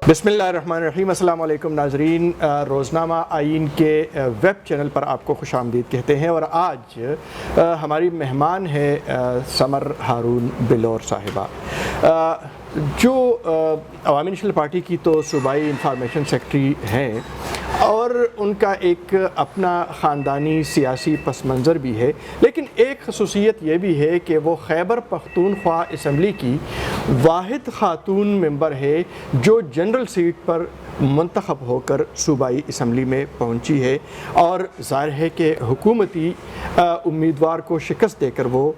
بسم اللہ الرحمن الرحیم۔ السلام علیکم ناظرین، روزنامہ آئین کے ویب چینل پر آپ کو خوش آمدید کہتے ہیں، اور آج ہماری مہمان ہے سمر ہارون بلور صاحبہ، جو عوامی نیشنل پارٹی کی تو صوبائی انفارمیشن سیکرٹری ہیں، اور ان کا ایک اپنا خاندانی سیاسی پس منظر بھی ہے، لیکن ایک خصوصیت یہ بھی ہے کہ وہ خیبر پختونخوا اسمبلی کی واحد خاتون ممبر ہے جو جنرل سیٹ پر منتخب ہو کر صوبائی اسمبلی میں پہنچی ہے، اور ظاہر ہے کہ حکومتی امیدوار کو شکست دے کر وہ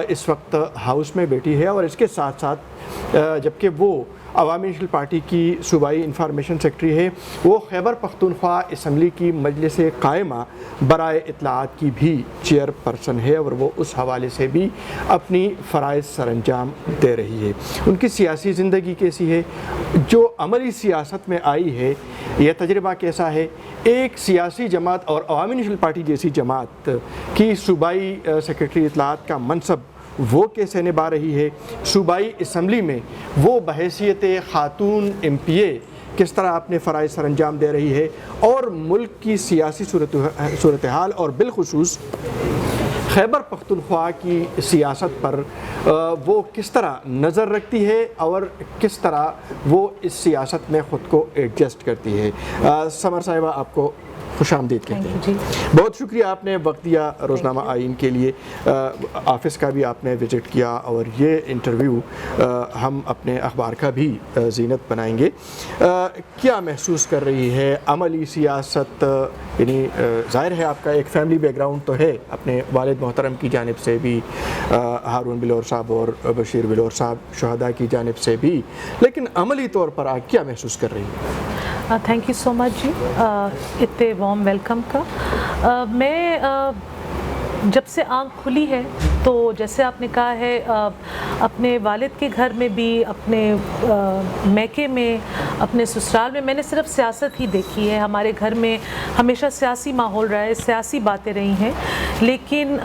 اس وقت ہاؤس میں بیٹھی ہے، اور اس کے ساتھ ساتھ جبکہ وہ عوامی نیشنل پارٹی کی صوبائی انفارمیشن سیکرٹری ہے، وہ خیبر پختونخوا اسمبلی کی مجلس قائمہ برائے اطلاعات کی بھی چیئر پرسن ہے، اور وہ اس حوالے سے بھی اپنی فرائض سر انجام دے رہی ہے۔ ان کی سیاسی زندگی کیسی ہے، جو عملی سیاست میں آئی ہے یہ تجربہ کیسا ہے، ایک سیاسی جماعت اور عوامی نیشنل پارٹی جیسی جماعت کی صوبائی سیکرٹری اطلاعات کا منصب وہ کیسے نبھا رہی ہے، صوبائی اسمبلی میں وہ بحیثیت خاتون ایم پی اے کس طرح اپنے فرائض سر انجام دے رہی ہے، اور ملک کی سیاسی صورتحال اور بالخصوص خیبر پختونخوا کی سیاست پر وہ کس طرح نظر رکھتی ہے، اور کس طرح وہ اس سیاست میں خود کو ایڈجسٹ کرتی ہے۔ سمر صاحبہ، آپ کو خوش آمدید کہتے ہیں۔ بہت شکریہ، آپ نے وقت دیا روزنامہ آئین کے لیے، آفس کا بھی آپ نے وزٹ کیا، اور یہ انٹرویو ہم اپنے اخبار کا بھی زینت بنائیں گے۔ کیا محسوس کر رہی ہے عملی سیاست؟ یعنی ظاہر ہے آپ کا ایک فیملی بیک گراؤنڈ تو ہے، اپنے والد محترم کی جانب سے بھی ہارون بلور صاحب اور بشیر بلور صاحب شہداء کی جانب سے بھی، لیکن عملی طور پر آپ کیا محسوس کر رہی ہیں؟ تھینک یو سو مچ جی، اتنے وارم ویلکم کا۔ میں جب سے آنکھ کھلی ہے تو جیسے آپ نے کہا ہے، اپنے والد کے گھر میں بھی، اپنے میکے میں، اپنے سسرال میں نے صرف سیاست ہی دیکھی ہے۔ ہمارے گھر میں ہمیشہ سیاسی ماحول رہا ہے، سیاسی باتیں رہی ہیں، لیکن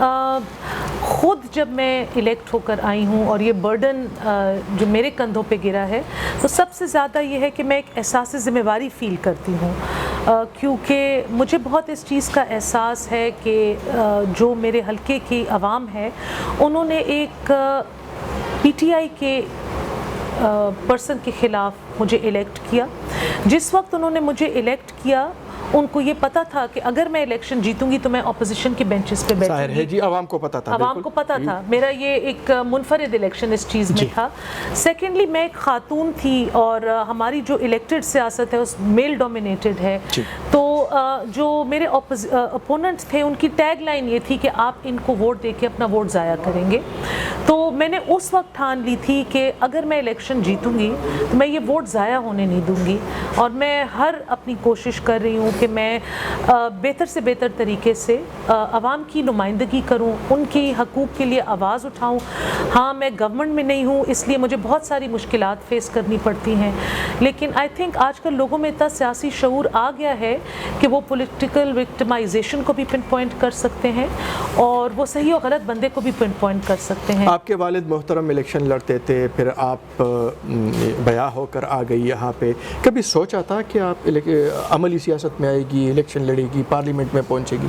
خود جب میں الیکٹ ہو کر آئی ہوں اور یہ برڈن جو میرے کندھوں پہ گرا ہے، تو سب سے زیادہ یہ ہے کہ میں ایک احساس ذمہ داری فیل کرتی ہوں، کیونکہ مجھے بہت اس چیز کا احساس ہے کہ جو میرے حلقے کی عوام ہے، انہوں نے ایک پی ٹی آئی کے پرسن کے خلاف مجھے الیکٹ کیا۔ جس وقت انہوں نے مجھے الیکٹ کیا، ان کو یہ پتا تھا کہ اگر میں الیکشن جیتوں گی تو میں اپوزیشن کے بینچز پہ بیٹھوں گی۔ ظاہر ہے جی، عوام کو پتا تھا، عوام کو پتا تھا، میرا یہ ایک منفرد الیکشن اس چیز میں تھا۔ سیکنڈلی، میں ایک خاتون تھی، اور ہماری جو الیکٹڈ سیاست ہے اس میل ڈومینیٹڈ ہے، تو جو میرے اپوننٹ تھے ان کی ٹیگ لائن یہ تھی کہ آپ ان کو ووٹ دے کے اپنا ووٹ ضائع کریں گے۔ تو میں نے اس وقت ٹھان لی تھی کہ اگر میں الیکشن جیتوں گی تو میں یہ ووٹ ضائع ہونے نہیں دوں گی، اور میں ہر اپنی کوشش کر رہی ہوں کہ میں بہتر سے بہتر طریقے سے عوام کی نمائندگی کروں، ان کی حقوق کے لیے آواز اٹھاؤں۔ ہاں، میں گورنمنٹ میں نہیں ہوں، اس لیے مجھے بہت ساری مشکلات فیس کرنی پڑتی ہیں، لیکن آئی تھنک آج کل لوگوں میں اتنا سیاسی شعور آ گیا ہے کہ وہ پولیٹیکل وکٹمائزیشن کو بھی پن پوائنٹ کر سکتے ہیں، اور وہ صحیح اور غلط بندے کو بھی پن پوائنٹ کر سکتے ہیں۔ آپ کے والد محترم الیکشن لڑتے تھے، پھر آپ بیاہ ہو کر آ گئی یہاں پہ، کبھی سوچا تھا کہ آپ عملی سیاست میں آئے گی، الیکشن لڑے گی، پارلیمنٹ میں پہنچے گی؟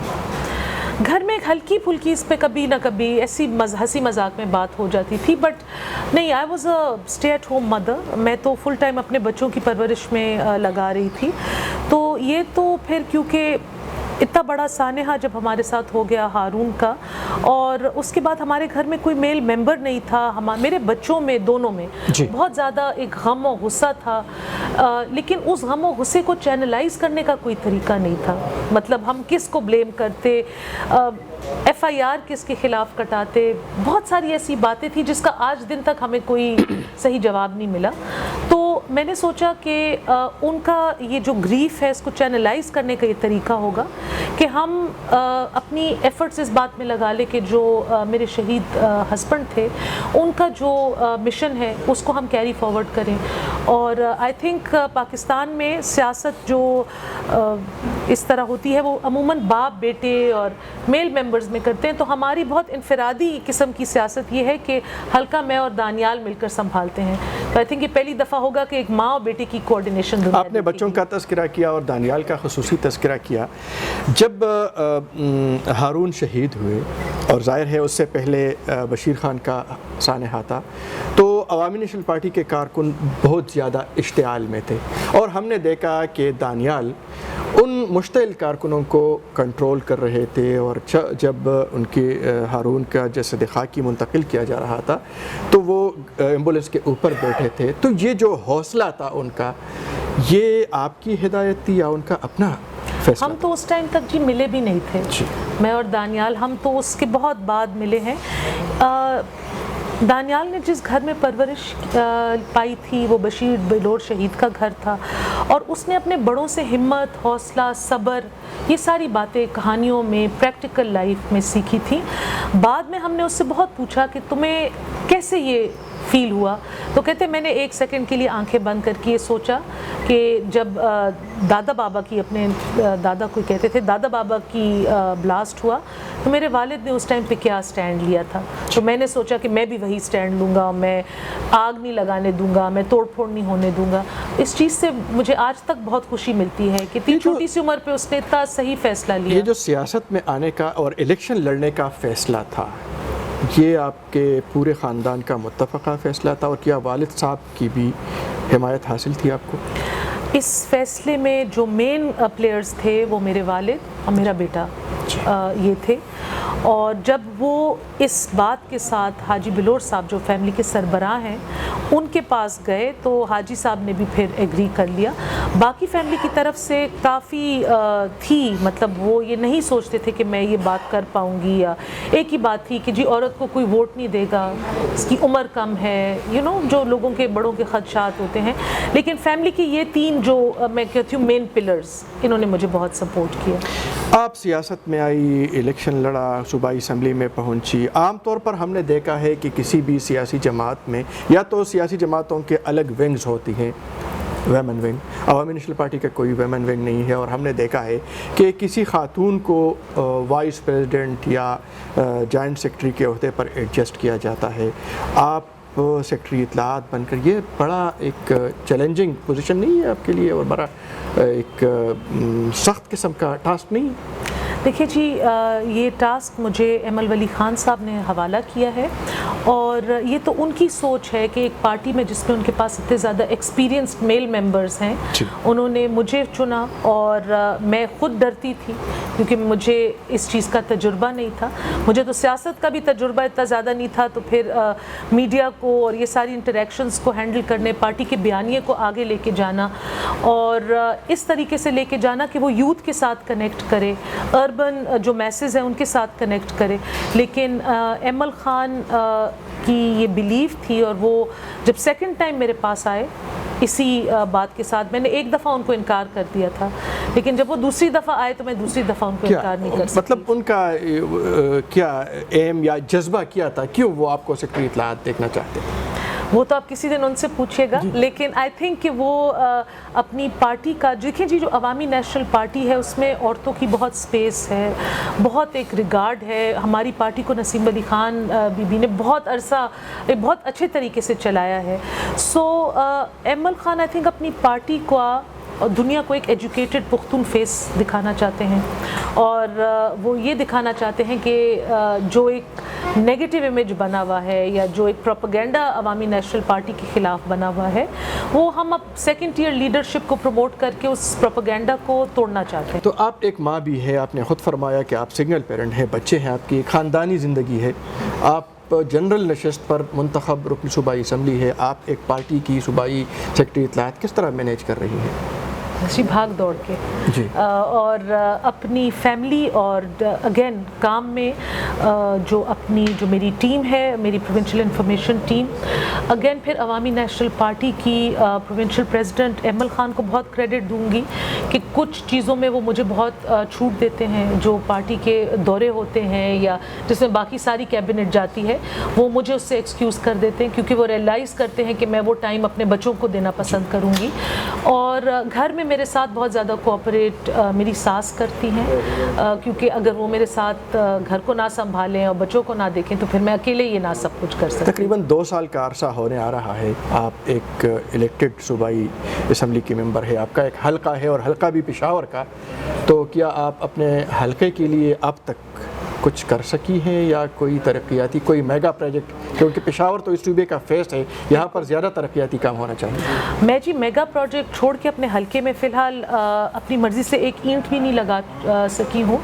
گھر میں ہلکی پھلکی اس پہ کبھی نہ کبھی ایسی ہنسی مذاق میں بات ہو جاتی تھی، بٹ نہیں، I was a stay at home mother, میں تو فل ٹائم اپنے بچوں کی پرورش میں لگا رہی تھی۔ تو یہ تو پھر کیونکہ اتنا بڑا سانحہ جب ہمارے ساتھ ہو گیا ہارون کا، اور اس کے بعد ہمارے گھر میں کوئی میل ممبر نہیں تھا، میرے بچوں میں دونوں میں بہت زیادہ ایک غم و غصہ تھا، لیکن اس غم و غصے کو چینلائز کرنے کا کوئی طریقہ نہیں تھا۔ مطلب ہم کس کو بلیم کرتے، ایف آئی آر کس کے خلاف کٹاتے، بہت ساری ایسی باتیں تھیں جس کا آج دن تک ہمیں کوئی صحیح جواب نہیں ملا۔ تو میں نے سوچا کہ ان کا یہ جو گریف ہے اس کو چینلائز کرنے کا یہ طریقہ ہوگا کہ ہم اپنی ایفرٹس اس بات میں لگا لیں کہ جو میرے شہید ہسبینڈ تھے ان کا جو مشن ہے اس کو ہم کیری فارورڈ کریں۔ اور آئی تھنک پاکستان میں سیاست جو اس طرح ہوتی ہے وہ عموماً باپ بیٹے اور میل ممبرز میں کرتے ہیں. تو ہماری بہت انفرادی قسم کی سیاست یہ ہے کہ حلقہ میں اور دانیال مل کر سنبھالتے ہیں. تو آئی تھنک یہ پہلی دفعہ ہوگا کہ ایک ماں اور بیٹے کی کوآرڈینیشن. آپ نے بچوں کا تذکرہ کیا اور دانیال کا خصوصی تذکرہ کیا. جب ہارون شہید ہوئے اور ظاہر ہے اس سے پہلے بشیر خان کا سانحہ تھا, تو عوامی نیشنل پارٹی کے کارکن بہت زیادہ اشتعال میں تھے, اور ہم نے دیکھا کہ دانیال ان مشتعل کارکنوں کو کنٹرول کر رہے تھے, اور جب ان کے ہارون کا جسد خاکی منتقل کیا جا رہا تھا تو وہ ایمبولینس کے اوپر بیٹھے تھے. تو یہ جو حوصلہ تھا ان کا, یہ آپ کی ہدایت تھی یا ان کا اپنا فیصلہ؟ ہم تو اس ٹائم تک ملے بھی نہیں تھے, میں اور دانیال, ہم تو اس کے بہت بعد ملے ہیں. دانیال نے جس گھر میں پرورش پائی تھی وہ بشیر بلور شہید کا گھر تھا, اور اس نے اپنے بڑوں سے ہمت, حوصلہ, صبر, یہ ساری باتیں کہانیوں میں, پریکٹیکل لائف میں سیکھی تھیں. بعد میں ہم نے اس سے بہت پوچھا کہ تمہیں کیسے یہ فیل ہوا, تو کہتے میں نے 1 سیکنڈ کے لیے آنکھیں بند کر کے یہ سوچا کہ جب دادا بابا کی, اپنے دادا کو کہتے تھے, دادا بابا کی بلاسٹ ہوا تو میرے والد نے اس ٹائم پہ کیا سٹینڈ لیا تھا, تو میں نے سوچا کہ میں بھی وہی سٹینڈ لوں گا, میں آگ نہیں لگانے دوں گا, میں توڑ پھوڑ نہیں ہونے دوں گا. اس چیز سے مجھے آج تک بہت خوشی ملتی ہے کہ اتنی چھوٹی سی عمر پہ اس نے اتنا صحیح فیصلہ لیا. یہ جو سیاست میں آنے کا اور الیکشن لڑنے کا فیصلہ تھا, یہ آپ کے پورے خاندان کا متفقہ فیصلہ تھا, اور کیا والد صاحب کی بھی حمایت حاصل تھی آپ کو؟ اس فیصلے میں جو مین پلیئرز تھے وہ میرے والد اور میرا بیٹا یہ تھے. اور جب وہ اس بات کے ساتھ حاجی بلور صاحب جو فیملی کے سربراہ ہیں ان کے پاس گئے تو حاجی صاحب نے بھی پھر ایگری کر لیا. باقی فیملی کی طرف سے کافی تھی, مطلب وہ یہ نہیں سوچتے تھے کہ میں یہ بات کر پاؤں گی, یا ایک ہی بات تھی کہ جی عورت کو کوئی ووٹ نہیں دے گا, اس کی عمر کم ہے, جو لوگوں کے بڑوں کے خدشات ہوتے ہیں. لیکن فیملی کی یہ 3 جو میں کہتی ہوں مین پلرز, انہوں نے مجھے بہت سپورٹ کیا. آپ سیاست میں آئی, الیکشن لڑا, صوبائی اسمبلی میں پہنچی. عام طور پر ہم نے دیکھا ہے کہ کسی بھی سیاسی جماعت میں یا تو سیاسی جماعتوں کے الگ ونگز ہوتی ہیں, ویمن ونگ. عوامی نیشنل پارٹی کا کوئی ویمن ونگ نہیں ہے, اور ہم نے دیکھا ہے کہ کسی خاتون کو وائس پریزیڈنٹ یا جوائنٹ سیکرٹری کے عہدے پر ایڈجسٹ کیا جاتا ہے. آپ سیکرٹری اطلاعات بن کر, یہ بڑا ایک چیلنجنگ پوزیشن نہیں ہے آپ کے لیے, اور بڑا ایک سخت قسم کا ٹاسک نہیں؟ دیکھیے جی, یہ ٹاسک مجھے ایمل ولی خان صاحب نے حوالہ کیا ہے, اور یہ تو ان کی سوچ ہے کہ ایک پارٹی میں جس میں ان کے پاس اتنے زیادہ ایکسپیرینسڈ میل ممبرز ہیں, انہوں نے مجھے چنا. اور میں خود ڈرتی تھی کیونکہ مجھے اس چیز کا تجربہ نہیں تھا, مجھے تو سیاست کا بھی تجربہ اتنا زیادہ نہیں تھا, تو پھر میڈیا کو اور یہ ساری انٹریکشنز کو ہینڈل کرنے, پارٹی کے بیانیے کو آگے لے کے جانا, اور اس طریقے سے لے کے جانا کہ وہ یوتھ کے ساتھ کنیکٹ کرے, اربن جو میسز ہیں ان کے ساتھ کنیکٹ کرے. لیکن ایمل خان کی یہ بیلیف تھی, اور وہ جب سیکنڈ ٹائم میرے پاس آئے اسی بات کے ساتھ, میں نے 1 دفعہ ان کو انکار کر دیا تھا, لیکن جب وہ دوسری دفعہ آئے تو میں دوسری دفعہ ان کو انکار نہیں کر سکتی. مطلب ان کا کیا ایم یا جذبہ کیا تھا, کیوں وہ آپ کو سیکرٹری اطلاعات دیکھنا چاہتے ہیں؟ وہ تو آپ کسی دن ان سے پوچھیے گا, لیکن آئی تھنک کہ وہ اپنی پارٹی کا, دیکھیں جی جو عوامی نیشنل پارٹی ہے اس میں عورتوں کی بہت سپیس ہے, بہت ایک ریگارڈ ہے. ہماری پارٹی کو نسیم علی خان بی بی نے بہت عرصہ بہت اچھے طریقے سے چلایا ہے. سو ایمل خان آئی تھنک اپنی پارٹی کو اور دنیا کو ایک ایجوکیٹڈ پختون فیس دکھانا چاہتے ہیں, اور وہ یہ دکھانا چاہتے ہیں کہ جو ایک نیگیٹو امیج بنا ہوا ہے یا جو ایک پروپیگنڈا عوامی نیشنل پارٹی کے خلاف بنا ہوا ہے, وہ ہم اب 2nd ٹیئر لیڈرشپ کو پروموٹ کر کے اس پروپیگنڈا کو توڑنا چاہتے ہیں. تو آپ ایک ماں بھی ہے, آپ نے خود فرمایا کہ آپ سنگل پیرنٹ ہیں, بچے ہیں, آپ کی ایک خاندانی زندگی ہے, آپ جنرل نشست پر منتخب رکن صوبائی اسمبلی ہے, آپ ایک پارٹی کی صوبائی سیکرٹری اطلاعات کس طرح مینیج کر رہی ہیں؟ جی بھاگ دوڑ کے, اور اپنی فیملی اور اگین کام میں جو میری ٹیم ہے, میری پروونشل انفارمیشن ٹیم, اگین پھر عوامی نیشنل پارٹی کی پروونشل پریزیڈنٹ ایمل خان کو بہت کریڈٹ دوں گی کہ کچھ چیزوں میں وہ مجھے بہت چھوٹ دیتے ہیں. جو پارٹی کے دورے ہوتے ہیں یا جس میں باقی ساری کیبنٹ جاتی ہے, وہ مجھے اس سے ایکسکیوز کر دیتے ہیں کیونکہ وہ ریئلائز کرتے ہیں کہ میں وہ ٹائم اپنے بچوں کو دینا پسند کروں گی. اور گھر میں میرے ساتھ بہت زیادہ کوآپریٹ میری ساس کرتی ہیں، کیونکہ اگر وہ میرے ساتھ گھر کو نہ سنبھالیں اور بچوں کو نہ دیکھیں تو پھر میں اکیلے یہ نہ سب کچھ کر سکتی. تقریباً 2 سال کا عرصہ ہونے آ رہا ہے، آپ ایک الیکٹڈ صوبائی اسمبلی کی ممبر ہے، آپ کا ایک حلقہ ہے اور حلقہ بھی پشاور کا، تو کیا آپ اپنے حلقے کے لیے اب تک کچھ کر سکی ہیں یا کوئی ترقیاتی کوئی میگا پروجیکٹ؟ کیونکہ پشاور تو اس صوبے کا فیس ہے، یہاں پر زیادہ ترقیاتی کام ہونا چاہیے. میں جی میگا پروجیکٹ چھوڑ کے اپنے حلقے میں فی الحال اپنی مرضی سے ایک اینٹ بھی نہیں لگا سکی ہوں.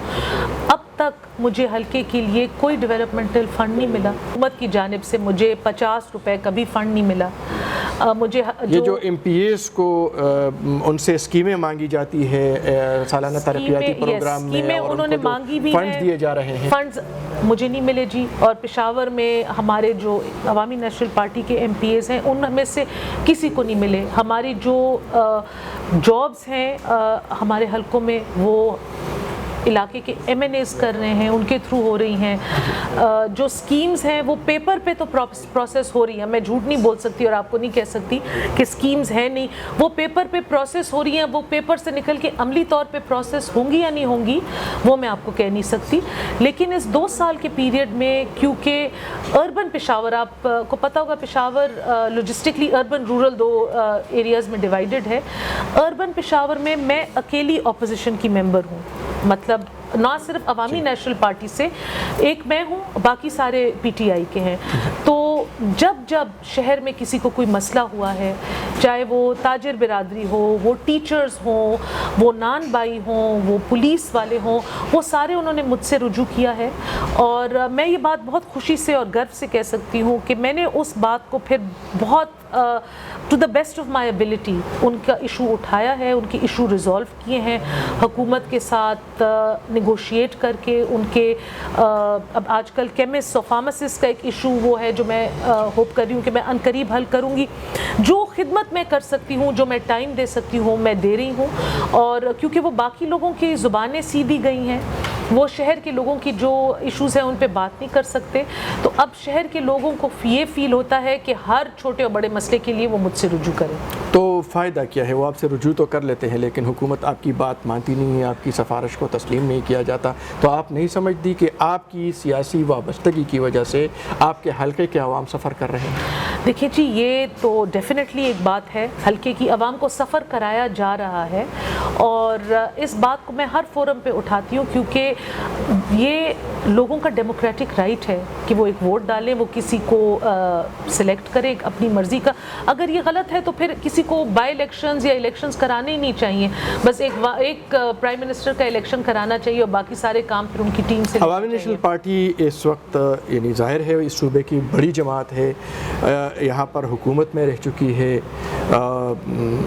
اب تک مجھے حلقے کے لیے کوئی ڈیولپمنٹل فنڈ نہیں ملا، حکومت کی جانب سے مجھے 50 روپے کا بھی فنڈ نہیں ملا. مجھے یہ جو ایم پی ایز کو ان سے اسکیمیں مانگی جاتی ہے سالانہ ترقیاتی پروگرام میں، اور انہوں نے مانگی بھی فنڈز دیے جا رہے ہیں، فنڈز مجھے نہیں ملے جی. اور پشاور میں ہمارے جو عوامی نیشنل پارٹی کے ایم پی ایز ہیں ان میں سے کسی کو نہیں ملے. ہماری جو جابز ہیں ہمارے حلقوں میں وہ علاقے کے ایم این ایز کر رہے ہیں، ان کے تھرو ہو رہی ہیں. جو سکیمز ہیں وہ پیپر پہ تو پروسیس ہو رہی ہیں، میں جھوٹ نہیں بول سکتی اور آپ کو نہیں کہہ سکتی کہ سکیمز ہیں نہیں، وہ پیپر پہ پروسیس ہو رہی ہیں. وہ پیپر سے نکل کے عملی طور پہ پروسیس ہوں گی یا نہیں ہوں گی وہ میں آپ کو کہہ نہیں سکتی. لیکن اس 2 سال کے پیریڈ میں، کیونکہ اربن پشاور، آپ کو پتہ ہوگا پشاور لاجسٹکلی اربن رورل 2 ایریاز میں ڈیوائیڈڈ ہے. اربن پشاور میں میں اکیلی اپوزیشن کی ممبر ہوں، مطلب نہ صرف عوامی نیشنل پارٹی سے، ایک میں ہوں، باقی سارے پی ٹی آئی کے ہیں. تو جب شہر میں کسی کو کوئی مسئلہ ہوا ہے، چاہے وہ تاجر برادری ہو، وہ ٹیچرز ہوں، وہ نان بھائی ہوں، وہ پولیس والے ہوں، وہ سارے انہوں نے مجھ سے رجوع کیا ہے. اور میں یہ بات بہت خوشی سے اور گرو سے کہہ سکتی ہوں کہ میں نے اس بات کو پھر بہت to the best of my ability ان کا ایشو اٹھایا ہے، ان کی ایشو ریزالو کیے ہیں حکومت کے ساتھ نیگوشیٹ کر کے. ان کے اب آج کل کیمسٹ اور فارماسسٹ کا ایک ایشو وہ ہے جو میں ہوپ کر رہی ہوں کہ میں ان قریب حل کروں گی. جو خدمت میں کر سکتی ہوں، جو میں ٹائم دے سکتی ہوں میں دے رہی ہوں. اور کیونکہ وہ باقی لوگوں کی زبانیں سیدھی گئی ہیں، وہ شہر کے لوگوں کی جو ایشوز ہیں ان پہ بات نہیں کر سکتے، تو اب شہر کے لوگوں کو یہ فیل ہوتا ہے کہ ہر چھوٹے اور بڑے مسئلے کے لیے وہ مجھ سے رجوع کریں. تو فائدہ کیا ہے؟ وہ آپ سے رجوع تو کر لیتے ہیں لیکن حکومت آپ کی بات مانتی نہیں ہے، آپ کی سفارش کو تسلیم نہیں کیا جاتا. تو آپ نہیں سمجھتی کہ آپ کی سیاسی وابستگی کی وجہ سے آپ کے حلقے کے عوام سفر کر رہے ہیں؟ دیکھیے جی، یہ تو ڈیفینیٹلی ایک بات ہے، حلقے کی عوام کو سفر کرایا جا رہا ہے اور اس بات کو میں ہر فورم پہ اٹھاتی ہوں، کیونکہ یہ لوگوں کا ڈیموکریٹک رائٹ ہے کہ وہ ایک ووٹ ڈالیں، وہ کسی کو سلیکٹ کریں اپنی مرضی کا. اگر یہ غلط ہے تو پھر کسی کو بائی الیکشنز یا الیکشنز کرانے ہی نہیں چاہیے، بس ایک پرائم منسٹر کا الیکشن کرانا چاہیے اور باقی سارے کام پھر ان کی ٹیم سے. عوامی نیشنل پارٹی اس وقت یعنی ظاہر ہے اس صوبے کی بڑی جماعت ہے، یہاں پر حکومت میں رہ چکی ہے،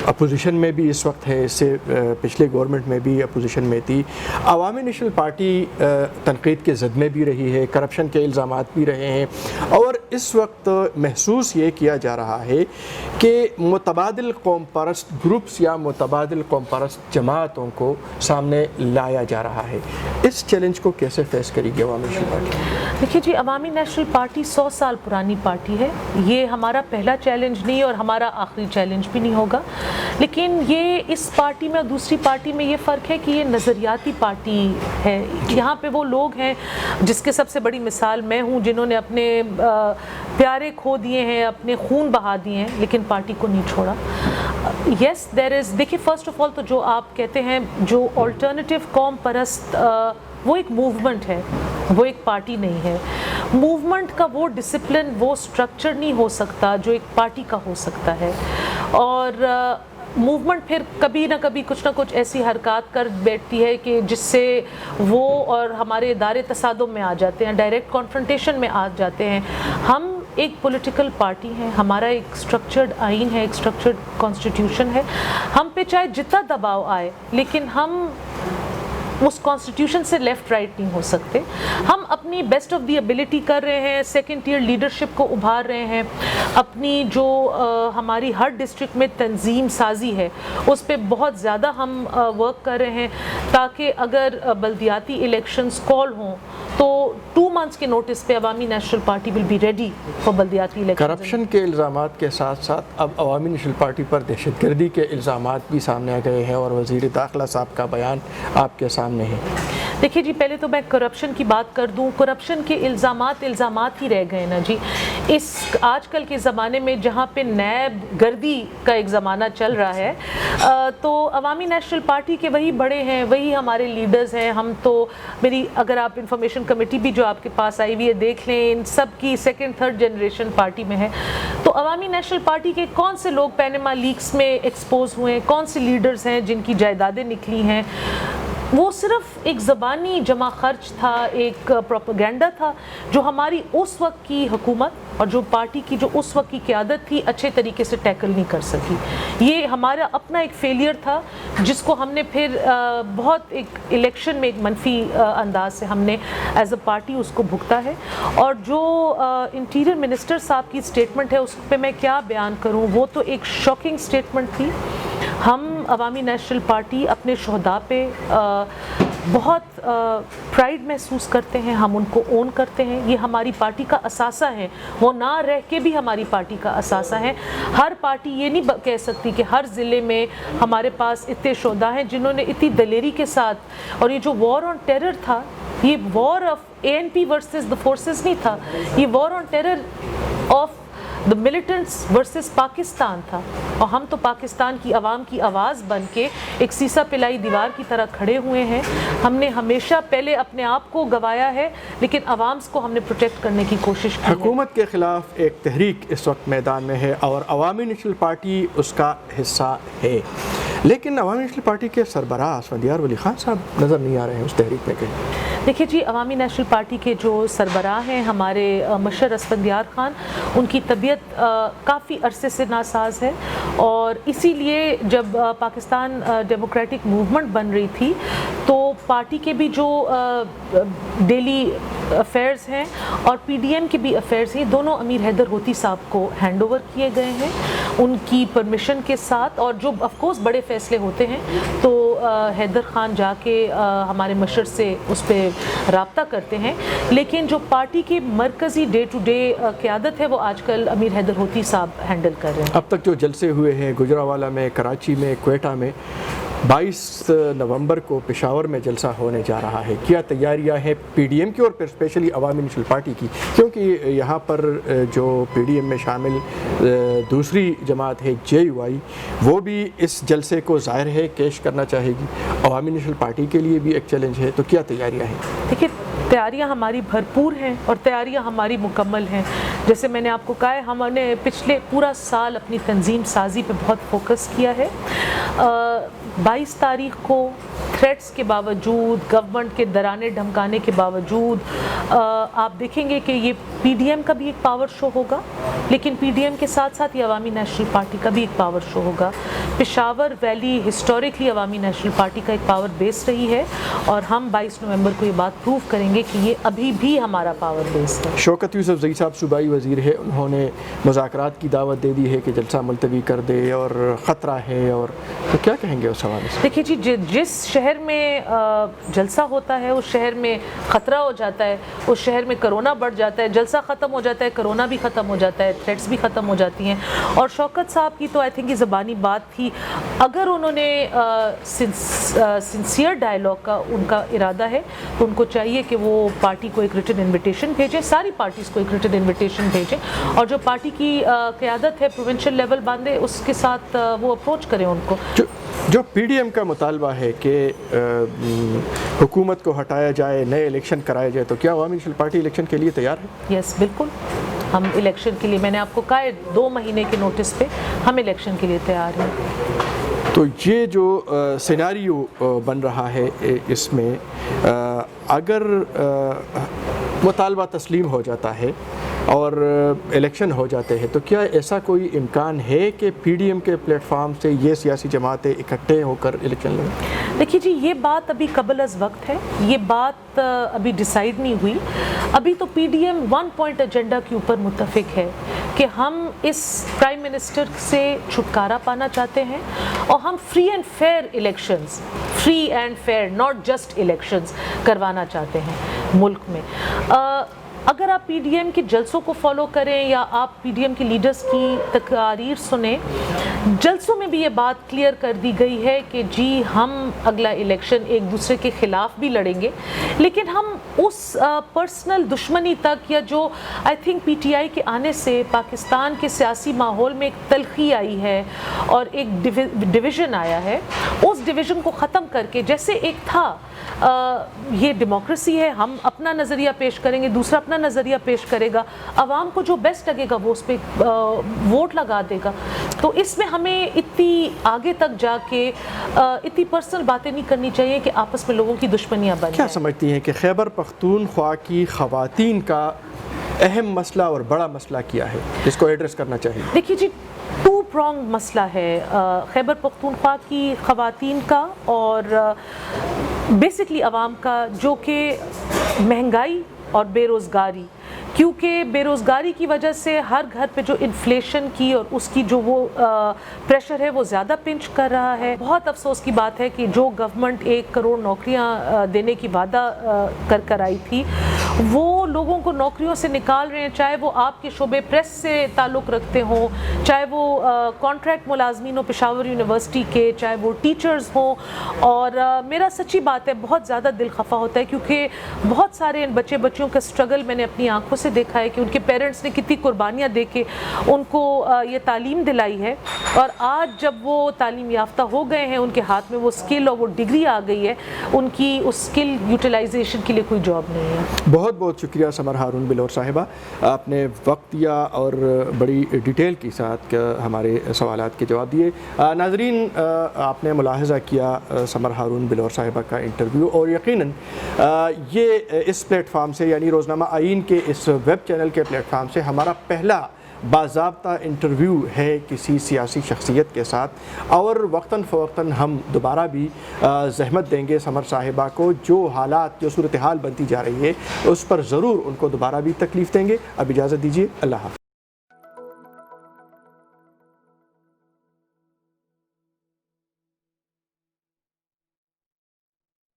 اپوزیشن میں بھی اس وقت ہے، اس سے پچھلے گورنمنٹ میں بھی اپوزیشن میں تھی. عوامی نیشنل پارٹی تنقید کے زد میں بھی رہی ہے، کرپشن کے الزامات بھی رہے ہیں، اور اس وقت محسوس یہ کیا جا رہا ہے کہ متبادل قوم پرست گروپس یا متبادل قوم پرست جماعتوں کو سامنے لایا جا رہا ہے. اس چیلنج کو کیسے فیس کرے گی عوامی نیشنل پارٹی؟ دیکھیے جی، عوامی نیشنل پارٹی 100 سال پرانی پارٹی ہے، یہ ہمارا پہلا چیلنج نہیں اور ہمارا آخری چیلنج بھی نہیں ہوگا. لیکن یہ اس پارٹی میں اور دوسری پارٹی میں یہ فرق ہے کہ یہ نظریاتی پارٹی ہے. یہاں پہ وہ لوگ ہیں جس کے سب سے بڑی مثال میں ہوں، جنہوں نے اپنے پیارے کھو دیے ہیں، اپنے خون بہا دیے ہیں، لیکن پارٹی کو نہیں چھوڑا. یس دیر از، دیکھیے فرسٹ آف آل تو جو آپ کہتے ہیں جو آلٹرنیٹیو قوم پرست، وہ ایک موومنٹ ہے، وہ ایک پارٹی نہیں ہے. موومنٹ کا وہ ڈسپلن، وہ سٹرکچر نہیں ہو سکتا جو ایک پارٹی کا ہو سکتا ہے. اور موومنٹ پھر کبھی نہ کبھی کچھ نہ کچھ ایسی حرکات کر بیٹھتی ہے کہ جس سے وہ اور ہمارے ادارے تصادم میں آ جاتے ہیں، ڈائریکٹ کانفرنٹیشن میں آ جاتے ہیں. ہم ایک پولیٹیکل پارٹی ہے، ہمارا ایک سٹرکچرڈ آئین ہے، ایک سٹرکچرڈ کانسٹیٹیوشن ہے. ہم پہ چاہے جتنا دباؤ آئے لیکن ہم اس کانسٹیٹیوشن سے لیفٹ رائٹ نہیں ہو سکتے. ہم اپنی بیسٹ آف دی ایبلٹی کر رہے ہیں، سیکنڈ ٹیئر لیڈرشپ کو ابھار رہے ہیں، اپنی جو ہماری ہر ڈسٹرکٹ میں تنظیم سازی ہے اس پہ بہت زیادہ ہم ورک کر رہے ہیں، تاکہ اگر بلدیاتی الیکشنز کال ہوں تو 2 months کے نوٹس پہ Awami National Party will be ready for بلدیاتی الیکشن. کرپشن کے الزامات کے ساتھ ساتھ اب عوامی نیشنل پارٹی پر دہشت گردی کے الزامات بھی سامنے آ گئے ہیں اور وزیر داخلہ صاحب کا بیان آپ کے سامنے ہے. دیکھیے جی, پہلے تو میں کرپشن کی بات کر دوں. کرپشن کے الزامات ہی رہ گئے نا جی. اس آج کل کے زمانے میں جہاں پہ نیب گردی کا ایک زمانہ چل رہا ہے, تو عوامی نیشنل پارٹی کے وہی بڑے ہیں, وہی ہمارے لیڈرز ہیں. ہم تو اگر آپ انفارمیشن کمیٹی بھی جو آپ کے پاس آئی ہوئی ہے دیکھ لیں, ان سب کی سیکنڈ تھرڈ جنریشن پارٹی میں ہے. تو عوامی نیشنل پارٹی کے کون سے لوگ پینما لیکس میں ایکسپوز ہوئے ہیں, کون سے لیڈرز ہیں جن کی جائیدادیں نکلی ہیں, وہ صرف ایک زبانی جمع خرچ تھا, ایک پروپیگنڈا تھا جو ہماری اس وقت کی حکومت اور جو پارٹی کی جو اس وقت کی قیادت تھی اچھے طریقے سے ٹیکل نہیں کر سکی. یہ ہمارا اپنا ایک فیلئر تھا جس کو ہم نے پھر بہت ایک الیکشن میں ایک منفی انداز سے ہم نے ایز اے پارٹی اس کو بھگتا ہے. اور جو انٹیریئر منسٹر صاحب کی اسٹیٹمنٹ ہے اس پہ میں کیا بیان کروں, وہ تو ایک شاکنگ اسٹیٹمنٹ تھی. ہم عوامی نیشنل پارٹی اپنے شہداء پہ بہت پرائڈ محسوس کرتے ہیں, ہم ان کو اون کرتے ہیں. یہ ہماری پارٹی کا اثاثہ ہے, وہ نہ رہ کے بھی ہماری پارٹی کا اثاثہ ہے. ہر پارٹی یہ نہیں کہہ سکتی کہ ہر ضلع میں ہمارے پاس اتنے شہداء ہیں جنہوں نے اتنی دلیری کے ساتھ, اور یہ جو وار آن ٹیرر تھا, یہ war of ANP versus the forces نہیں تھا, یہ war on terror of the militants versus Pakistan تھا. اور ہم تو پاکستان کی عوام کی آواز بن کے ایک سیسا پلائی دیوار کی طرح کھڑے ہوئے ہیں. ہم نے ہمیشہ پہلے اپنے آپ کو گوایا ہے, لیکن عوام کو ہم نے پروٹیکٹ کرنے کی کوشش کی ہے. حکومت کے خلاف ایک تحریک اس وقت میدان میں ہے اور عوامی نیشنل پارٹی اس کا حصہ ہے, لیکن عوامی نیشنل پارٹی کے سربراہ اسفندیار ولی خان صاحب نظر نہیں آ رہے ہیں اس تحریک میں کہیں. دیکھیے جی, عوامی نیشنل پارٹی کے جو سربراہ ہیں ہمارے مشر اسفندیار خان, ان کی طبیعت کافی عرصے سے ناساز ہے. اور اسی لیے جب پاکستان ڈیموکریٹک موومنٹ بن رہی تھی تو پارٹی کے بھی جو ڈیلی افیئرز ہیں اور PDM کے بھی افیئرز ہیں, دونوں امیر حیدر ہوتی صاحب کو ہینڈ اوور کیے گئے ہیں ان کی پرمیشن کے ساتھ. اور جو آف کورس بڑے فیصلے ہوتے ہیں تو حیدر خان جا کے ہمارے مشر سے اس پہ رابطہ کرتے ہیں, لیکن جو پارٹی کی مرکزی ڈے ٹو ڈے قیادت ہے وہ آج کل امیر حیدر ہوتی صاحب ہینڈل کر رہے ہیں. اب تک جو جلسے ہوئے ہیں گجرانوالہ میں, کراچی میں, کوئٹہ میں, 22 نومبر کو پشاور میں جلسہ ہونے جا رہا ہے, کیا تیاریاں ہیں PDM کی اور پھر اسپیشلی عوامی نیشنل پارٹی کی, کیونکہ یہاں پر جو PDM میں شامل دوسری جماعت ہے JUI, وہ بھی اس جلسے کو ظاہر ہے کیش کرنا چاہے گی, عوامی نیشنل پارٹی کے لیے بھی ایک چیلنج ہے, تو کیا تیاریاں ہیں؟ دیکھیے تیاریاں ہماری بھرپور ہیں اور تیاریاں ہماری مکمل ہیں. جیسے میں نے آپ کو کہا ہے, ہم نے پچھلے پورا سال اپنی تنظیم سازی پہ بہت فوکس کیا ہے. 22 تاریخ کو تھریٹس کے باوجود, گورنمنٹ کے ڈرانے دھمکانے کے باوجود, آپ دیکھیں گے کہ یہ PDM کا بھی ایک پاور شو ہوگا, لیکن PDM کے ساتھ ساتھ یہ عوامی نیشنل پارٹی کا بھی ایک پاور شو ہوگا. پشاور ویلی ہسٹوریکلی عوامی نیشنل پارٹی کا ایک پاور بیس رہی ہے, اور ہم 22 نومبر کو یہ بات پروو کریں گے کہ یہ ابھی بھی ہمارا پاور بیس ہے. شوکت یوسف زئی صاحب صوبائی وزیر ہے, انہوں نے مذاکرات کی دعوت دے دی ہے کہ جلسہ ملتوی کر دے اور خطرہ ہے, اور تو کیا کہیں گے اس حوالے سے؟ دیکھیے جی, جس شہر میں جلسہ ہوتا ہے اس شہر میں خطرہ ہو جاتا ہے, اس شہر میں کرونا بڑھ جاتا ہے. جلسہ ختم ہو جاتا ہے, کرونا بھی ختم ہو جاتا ہے, تھریٹس بھی ختم ہو جاتی ہیں. اور شوکت صاحب کی تو آئی تھنک یہ زبانی بات تھی, اگر انہوں نے سنسیئر ڈائلاگ کا ان کا ارادہ ہے تو ان کو چاہیے کہ وہ پارٹی کو ایک ریٹن انویٹیشن بھیجیں, ساری پارٹیز کو ایک ریٹن انویٹیشن بھیجیں, اور جو پارٹی کی قیادت ہے پروونشل لیول باندھے, اس کے ساتھ وہ اپروچ کریں ان کو. جو PDM کا مطالبہ ہے کہ حکومت کو ہٹایا جائے, نئے الیکشن کرائے جائے, تو کیا عوامی نیشنل پارٹی الیکشن کے لیے تیار ہے؟ یس بالکل, ہم الیکشن کے لیے, میں نے آپ کو کہا ہے 2 مہینے کے نوٹس پہ ہم الیکشن کے لیے تیار ہیں. تو یہ جو سیناریو بن رہا ہے اس میں اگر مطالبہ تسلیم ہو جاتا ہے اور الیکشن ہو جاتے ہیں, تو کیا ایسا کوئی امکان ہے کہ PDM کے پلیٹ فارم سے یہ سیاسی جماعتیں اکٹھے ہو کر الیکشن لڑیں؟ دیکھیے جی, یہ بات ابھی قبل از وقت ہے, یہ بات ابھی ڈیسائیڈ نہیں ہوئی. ابھی تو PDM 1 پوائنٹ ایجنڈا کے اوپر متفق ہے کہ ہم اس پرائم منسٹر سے چھٹکارا پانا چاہتے ہیں, اور ہم free and fair elections, free and fair, not just elections کروانا چاہتے ہیں. ملک میں. اگر آپ پی ڈی ایم کے جلسوں کو فالو کریں یا آپ پی ڈی ایم کے لیڈرز کی تقاریر سنیں, جلسوں میں بھی یہ بات کلیئر کر دی گئی ہے کہ جی ہم اگلا الیکشن ایک دوسرے کے خلاف بھی لڑیں گے, لیکن ہم اس پرسنل دشمنی تک, یا جو I think P T I کے آنے سے پاکستان کے سیاسی ماحول میں ایک تلخی آئی ہے اور ایک ڈویژن آیا ہے, اس ڈویژن کو ختم کر کے, جیسے ایک تھا یہ ڈیموکریسی ہے, ہم اپنا نظریہ پیش کریں گے, دوسرا اپنا نظریہ پیش کرے گا, عوام کو جو بیسٹ لگے گا وہ اس پہ ووٹ لگا دے گا. تو اس میں ہمیں اتنی آگے تک جا کے اتنی پرسنل باتیں نہیں کرنی چاہیے کہ آپس میں لوگوں کی دشمنیاں بن جائیں. کیا سمجھتی ہیں کہ خیبر پختونخوا کی خواتین کا اہم مسئلہ اور بڑا مسئلہ کیا ہے جس کو ایڈریس کرنا چاہیے؟ دیکھیے جی, ٹو پرونگ مسئلہ ہے خیبر پختونخوا کی خواتین کا اور بیسکلی عوام کا, جو کہ مہنگائی اور بے روزگاری, کیونکہ بے روزگاری کی وجہ سے ہر گھر پہ جو انفلیشن کی اور اس کی جو وہ پریشر ہے وہ زیادہ پنچ کر رہا ہے. بہت افسوس کی بات ہے کہ جو گورنمنٹ 1 کروڑ نوکریاں دینے کی وعدہ کر آئی تھی, وہ لوگوں کو نوکریوں سے نکال رہے ہیں, چاہے وہ آپ کے شعبے پریس سے تعلق رکھتے ہوں, چاہے وہ کانٹریکٹ ملازمین ہوں پشاور یونیورسٹی کے, چاہے وہ ٹیچرز ہوں. اور میرا سچی بات ہے بہت زیادہ دل خفا ہوتا ہے, کیونکہ بہت سارے بچیوں کا اسٹرگل میں نے اپنی آنکھوں سے دیکھا ہے کہ ان کے پیرنٹس نے کتنی قربانیاں دے کے ان کو یہ تعلیم دلائی ہے, اور آج جب وہ تعلیم یافتہ ہو گئے ہیں, ان کے ہاتھ میں وہ اسکل اور وہ ڈگری آ گئی ہے, ان کی اس اسکل یوٹیلائزیشن کے لیے کوئی جاب نہیں ہے. بہت بہت شکریہ سمر ہارون بلور صاحبہ, آپ نے وقت دیا اور بڑی ڈیٹیل کے ساتھ ہمارے سوالات کے جواب دیے. ناظرین, آپ نے ملاحظہ کیا سمر ہارون بلور صاحبہ کا انٹرویو, اور یقیناً یہ اس پلیٹ فارم سے یعنی روزنامہ آئین کے اس ویب چینل کے پلیٹ فارم سے ہمارا پہلا باضابطہ انٹرویو ہے کسی سیاسی شخصیت کے ساتھ, اور وقتاً فوقتاً ہم دوبارہ بھی زحمت دیں گے سمر صاحبہ کو, جو حالات جو صورتحال بنتی جا رہی ہے اس پر ضرور ان کو دوبارہ بھی تکلیف دیں گے. اب اجازت دیجیے, اللہ حافظ.